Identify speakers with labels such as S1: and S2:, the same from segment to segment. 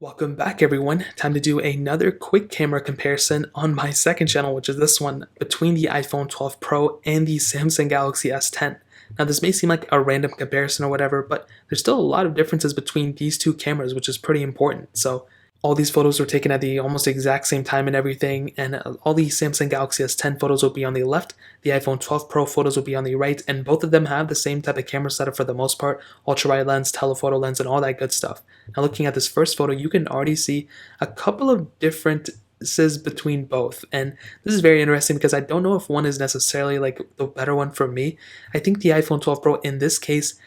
S1: Welcome back everyone. Time to do another quick camera comparison on my second channel, which is this one, between the iPhone 12 Pro and the Samsung Galaxy S10. Now this may seem like a random comparison or whatever, but there's still a lot of differences between these two cameras, which is pretty important. So all these photos were taken at the almost exact same time and everything, and all the Samsung Galaxy S10 photos will be on the left, the iPhone 12 Pro photos will be on the right, and both of them have the same type of camera setup for the most part, ultra-wide lens, telephoto lens, and all that good stuff. Now looking at this first photo, you can already see a couple of differences between both, and this is very interesting because I don't know if one is necessarily like the better one for me. I think the iPhone 12 Pro in this case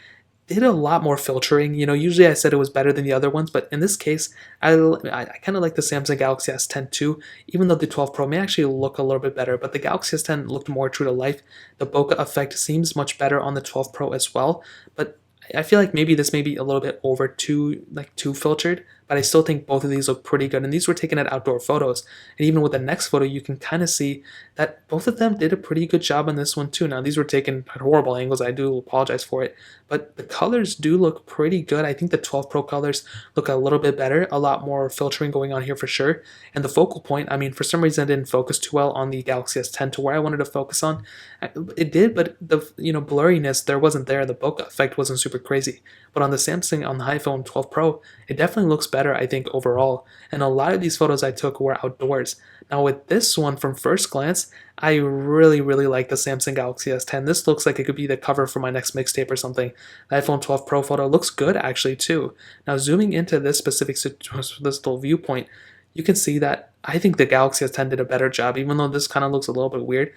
S1: did a lot more filtering. Usually I said it was better than the other ones, but in this case, I kind of like the Samsung Galaxy S10 too, even though the 12 Pro may actually look a little bit better, but the Galaxy S10 looked more true to life. The bokeh effect seems much better on the 12 Pro as well, but I feel like maybe this may be a little bit over too filtered, but I still think both of these look pretty good. And these were taken at outdoor photos. And even with the next photo, you can kind of see that both of them did a pretty good job on this one too. Now these were taken at horrible angles. I do apologize for it, but the colors do look pretty good. I think the 12 Pro colors look a little bit better, a lot more filtering going on here for sure. And the focal point, I mean, for some reason I didn't focus too well on the Galaxy S10 to where I wanted to focus on. It did, but the blurriness there wasn't there. The bokeh effect wasn't super crazy. But on the iPhone 12 Pro, it definitely looks better, I think, overall. And a lot of these photos I took were outdoors. Now with this one, from first glance, I really like the Samsung Galaxy S10. This looks like it could be the cover for my next mixtape or something. The iPhone 12 Pro photo looks good actually too. Now zooming into this specific this little viewpoint, you can see that I think the Galaxy S10 did a better job, even though this kind of looks a little bit weird.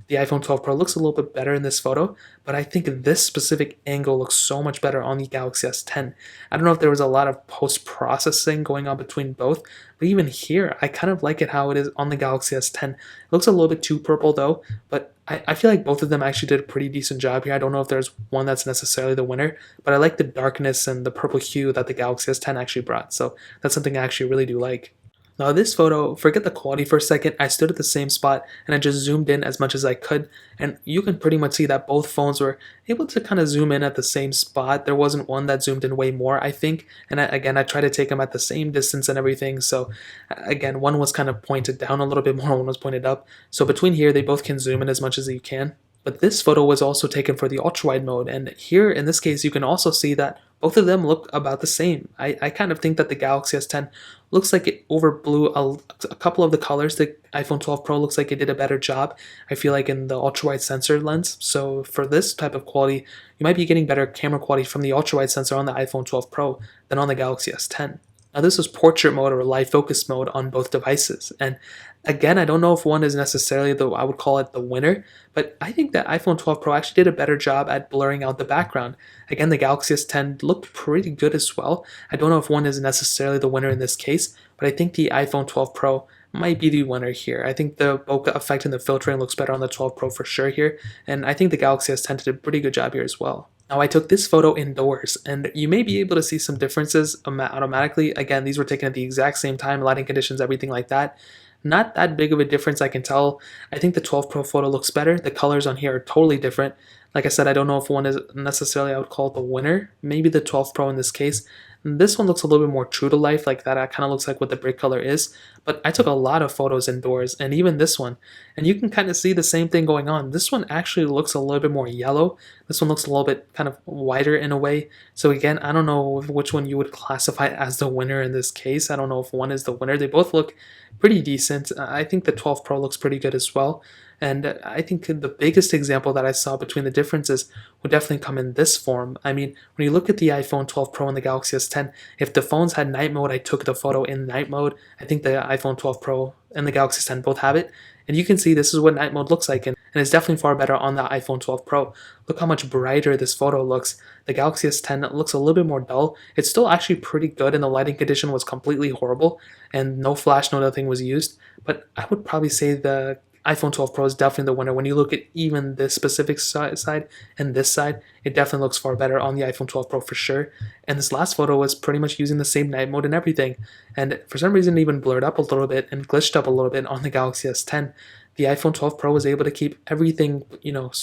S1: The iPhone 12 Pro looks a little bit better in this photo, but I think this specific angle looks so much better on the Galaxy S10. I don't know if there was a lot of post-processing going on between both, but even here, I kind of like it how it is on the Galaxy S10. It looks a little bit too purple though, but I feel like both of them actually did a pretty decent job here. I don't know if there's one that's necessarily the winner, but I like the darkness and the purple hue that the Galaxy S10 actually brought, so that's something I actually really do like. Now this photo, forget the quality for a second, I stood at the same spot and I just zoomed in as much as I could, and you can pretty much see that both phones were able to kind of zoom in at the same spot. There wasn't one that zoomed in way more, I think, and I tried to take them at the same distance and everything, so again, one was kind of pointed down a little bit more, one was pointed up, so between here they both can zoom in as much as you can. But this photo was also taken for the ultra-wide mode, and here in this case you can also see that both of them look about the same. I kind of think that the Galaxy S10 looks like it overblew a couple of the colors. The iPhone 12 Pro looks like it did a better job, I feel like, in the ultra-wide sensor lens. So for this type of quality, you might be getting better camera quality from the ultra-wide sensor on the iPhone 12 Pro than on the Galaxy S10. Now this is portrait mode or live focus mode on both devices, and again, I don't know if one is necessarily I would call it the winner, but I think that iPhone 12 Pro actually did a better job at blurring out the background. Again, the Galaxy S10 looked pretty good as well. I don't know if one is necessarily the winner in this case, but I think the iPhone 12 Pro might be the winner here. I think the bokeh effect and the filtering looks better on the 12 Pro for sure here, and I think the Galaxy S10 did a pretty good job here as well. Now I took this photo indoors, and you may be able to see some differences automatically. Again, these were taken at the exact same time, lighting conditions, everything like that. Not that big of a difference I can tell. I think the 12 Pro photo looks better. The colors on here are totally different. Like I said, I don't know if one is necessarily, I would call it the winner. Maybe the 12 Pro in this case. This one looks a little bit more true to life, like that kind of looks like what the brick color is. But I took a lot of photos indoors, and even this one. And you can kind of see the same thing going on. This one actually looks a little bit more yellow. This one looks a little bit kind of wider in a way. So again, I don't know which one you would classify as the winner in this case. I don't know if one is the winner. They both look pretty decent. I think the 12 Pro looks pretty good as well. And I think the biggest example that I saw between the differences would definitely come in this form. I mean, when you look at the iPhone 12 Pro and the Galaxy S10, if the phones had night mode, I took the photo in night mode. I think the iPhone 12 Pro and the Galaxy S10 both have it. And you can see this is what night mode looks like, and it's definitely far better on the iPhone 12 Pro. Look how much brighter this photo looks. The Galaxy S10 looks a little bit more dull. It's still actually pretty good, and the lighting condition was completely horrible, and no flash, no nothing was used. But I would probably say the iPhone 12 Pro is definitely the winner. When you look at even this specific side and this side, it definitely looks far better on the iPhone 12 Pro for sure. And this last photo was pretty much using the same night mode and everything. And for some reason, it even blurred up a little bit and glitched up a little bit on the Galaxy S10. the iPhone 12 Pro was able to keep everything,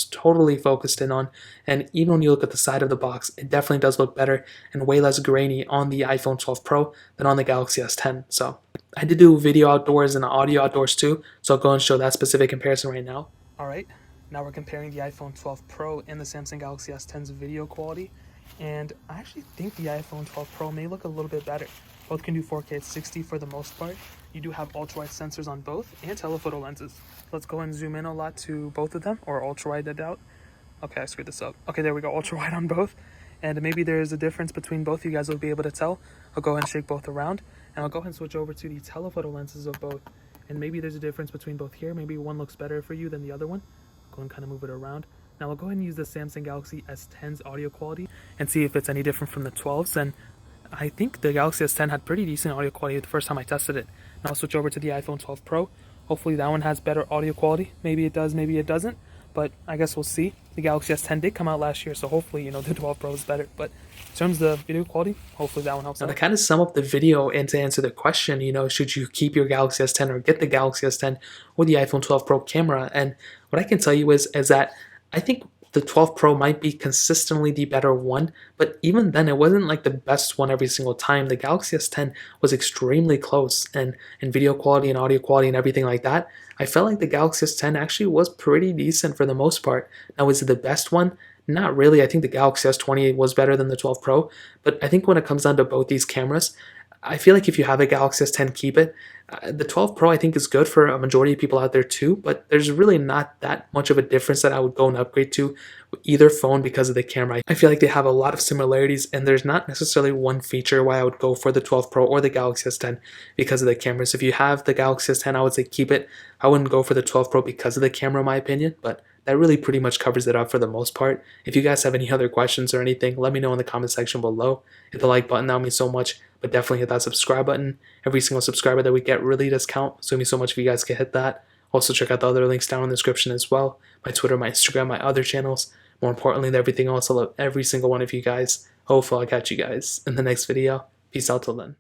S1: totally focused in on. And even when you look at the side of the box, it definitely does look better and way less grainy on the iPhone 12 Pro than on the Galaxy S10. So I did do video outdoors and audio outdoors too, so I'll go and show that specific comparison right now. All right, now we're comparing the iPhone 12 Pro and the Samsung Galaxy S10's video quality. And I actually think the iPhone 12 Pro may look a little bit better. Both can do 4K at 60 for the most part. You do have ultra-wide sensors on both and telephoto lenses. Let's go and zoom in a lot to both of them, or ultra-wide, I doubt. Okay, I screwed this up. Okay, there we go, ultra-wide on both. And maybe there's a difference between both. You guys will be able to tell. I'll go ahead and shake both around. And I'll go ahead and switch over to the telephoto lenses of both. And maybe there's a difference between both here. Maybe one looks better for you than the other one. Go and kind of move it around. Now I'll go ahead and use the Samsung Galaxy S10's audio quality and see if it's any different from the 12's. And I think the Galaxy S10 had pretty decent audio quality the first time I tested it. Now I'll switch over to the iPhone 12 Pro. Hopefully that one has better audio quality. Maybe it does, maybe it doesn't. But I guess we'll see. The Galaxy S10 did come out last year, so hopefully, the 12 Pro is better. But in terms of video quality, hopefully that one helps out. Now to kind of sum up the video and to answer the question, should you keep your Galaxy S10 or get the Galaxy S10 or the iPhone 12 Pro camera? And what I can tell you is that I think the 12 Pro might be consistently the better one, but even then it wasn't like the best one every single time. The Galaxy S10 was extremely close, and in video quality and audio quality and everything like that, I felt like the Galaxy S10 actually was pretty decent for the most part. Now, is it the best one? Not really. I think the Galaxy S20 was better than the 12 Pro, but I think when it comes down to both these cameras, I feel like if you have a Galaxy S10, keep it. The 12 Pro I think is good for a majority of people out there too, but there's really not that much of a difference that I would go and upgrade to either phone because of the camera. I feel like they have a lot of similarities, and there's not necessarily one feature why I would go for the 12 Pro or the Galaxy S10 because of the cameras. If you have the Galaxy S10, I would say keep it. I wouldn't go for the 12 Pro because of the camera, in my opinion, but that really pretty much covers it up for the most part. If you guys have any other questions or anything, let me know in the comment section below. Hit the like button, that would mean so much, but definitely hit that subscribe button. Every single subscriber that we get really does count, so it would mean so much if you guys can hit that. Also check out the other links down in the description as well. My Twitter, my Instagram, my other channels. More importantly than everything else, I love every single one of you guys. Hopefully I'll catch you guys in the next video. Peace out till then.